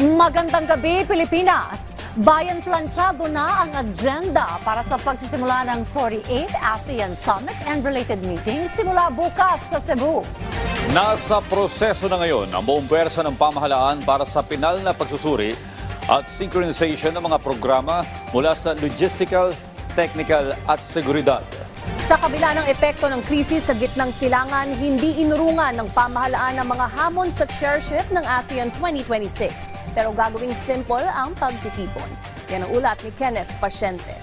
Magandang gabi, Pilipinas! Bayan planchado na ang agenda para sa pagsisimula ng 48th ASEAN Summit and related meetings simula bukas sa Cebu. Nasa proseso na ngayon ang buong pwersa ng pamahalaan para sa pinal na pagsusuri at synchronization ng mga programa mula sa logistical, technical at seguridad. Sa kabila ng epekto ng krisis sa gitnang silangan, hindi inurungan ng pamahalaan ang mga hamon sa chairship ng ASEAN 2026. Pero gagawing simple ang pagtitipon. Yan ang ulat ni Kenneth Pasyente.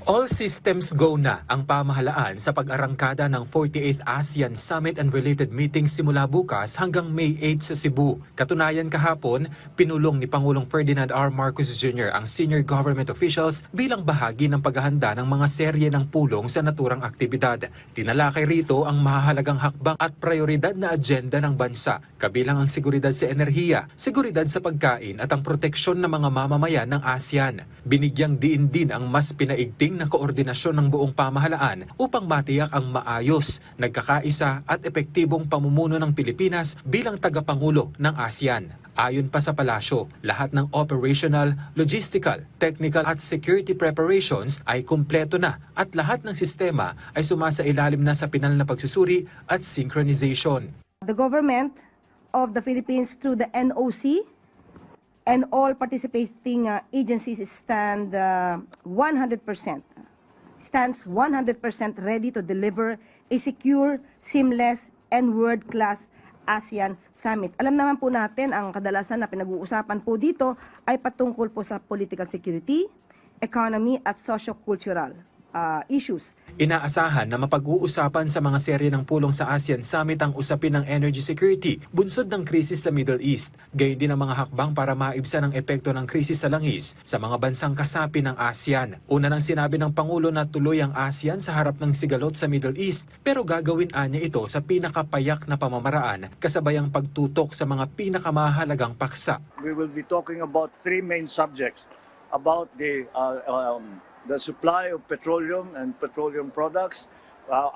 All systems go na ang pamahalaan sa pag-arangkada ng 48th ASEAN Summit and related meetings simula bukas hanggang May 8 sa Cebu. Katunayan kahapon, pinulong ni Pangulong Ferdinand R. Marcos Jr. ang senior government officials bilang bahagi ng paghahanda ng mga serye ng pulong sa naturang aktibidad. Tinalakay rito ang mahahalagang hakbang at prioridad na agenda ng bansa, kabilang ang seguridad sa enerhiya, seguridad sa pagkain at ang proteksyon ng mga mamamayan ng ASEAN. Binigyang diin din ang mas pinaigting na koordinasyon ng buong pamahalaan upang matiyak ang maayos, nagkakaisa at epektibong pamumuno ng Pilipinas bilang tagapangulo ng ASEAN. Ayon pa sa palasyo, lahat ng operational, logistical, technical at security preparations ay kumpleto na at lahat ng sistema ay sumasailalim na sa pinal na pagsusuri at synchronization. The government of the Philippines through the NOC and all participating agencies stands 100% ready to deliver a secure, seamless, and world-class ASEAN Summit. Alam naman po natin, ang kadalasan na pinag-uusapan po dito ay patungkol po sa political security, economy, at socio-cultural issues. Inaasahan na mapag-uusapan sa mga serye ng pulong sa ASEAN Summit ang usapin ng energy security, bunsod ng krisis sa Middle East, gayon din ang mga hakbang para maibsan ang epekto ng krisis sa langis sa mga bansang kasapi ng ASEAN. Una nang sinabi ng Pangulo na tuloy ang ASEAN sa harap ng sigalot sa Middle East, pero gagawin anya ito sa pinakapayak na pamamaraan kasabay ang pagtutok sa mga pinakamahalagang paksa. We will be talking about three main subjects about the supply of petroleum and petroleum products,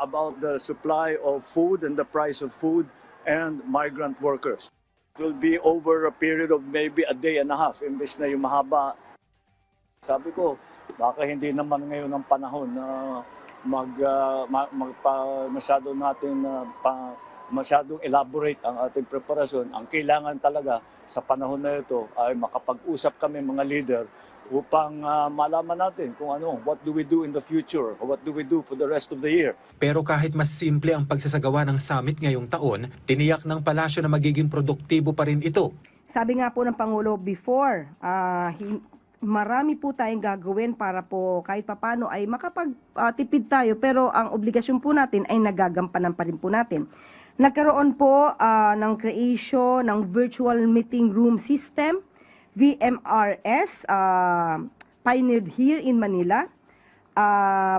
about the supply of food and the price of food, and migrant workers. It will be over a period of maybe a day and a half, imbes na yung mahaba. Sabi ko, baka hindi naman ngayon ang panahon na masyadong elaborate ang ating preparasyon. Ang kailangan talaga sa panahon na ito ay makapag-usap kami mga leader upang malaman natin kung what do we do in the future, or what do we do for the rest of the year. Pero kahit mas simple ang pagsasagawa ng summit ngayong taon, tiniyak ng palasyo na magiging produktibo pa rin ito. Sabi nga po ng Pangulo before, marami po tayong gagawin para po kahit papano ay makapagtipid tayo, pero ang obligasyon po natin ay nagagampanan pa rin po natin. Nagkaroon po ng creation ng virtual meeting room system, VMRS, pioneered here in Manila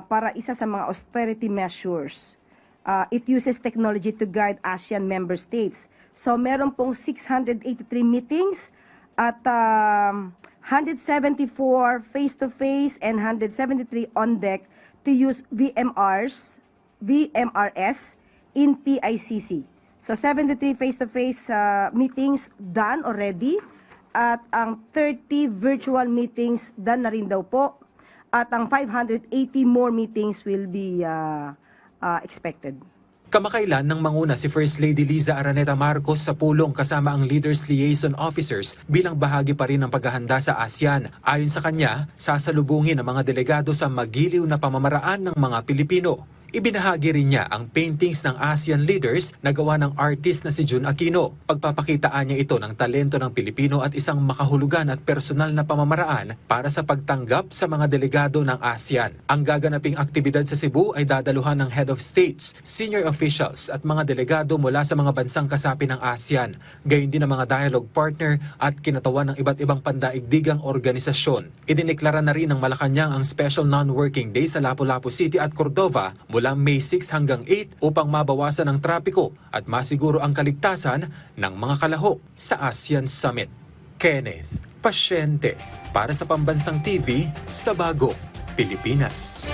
para isa sa mga austerity measures. It uses technology to guide ASEAN member states. So meron pong 683 meetings at 174 face-to-face and 173 on deck to use VMRS in PICC. So 73 face-to-face meetings done already. At ang 30 virtual meetings done na rin daw po. At ang 580 more meetings will be expected. Kamakailan nang manguna si First Lady Liza Araneta Marcos sa pulong kasama ang Leaders Liaison Officers bilang bahagi pa rin ng paghahanda sa ASEAN. Ayon sa kanya, sasalubungin ang mga delegado sa magiliw na pamamaraan ng mga Pilipino. Ibinahagi rin niya ang paintings ng ASEAN leaders na gawa ng artist na si Jun Aquino. Pagpapakitaan niya ito ng talento ng Pilipino at isang makahulugan at personal na pamamaraan para sa pagtanggap sa mga delegado ng ASEAN. Ang gaganaping aktibidad sa Cebu ay dadaluhan ng head of states, senior officials at mga delegado mula sa mga bansang kasapi ng ASEAN. Gayon din ang mga dialogue partner at kinatawan ng iba't ibang pandaigdigang organisasyon. Idineklara na rin ng Malacanang ang special non-working day sa Lapu-Lapu City at Cordova mula May 6 hanggang 8 upang mabawasan ang trapiko at masiguro ang kaligtasan ng mga kalahok sa ASEAN Summit. Kenneth Pasyente para sa Pambansang TV sa Bagong Pilipinas.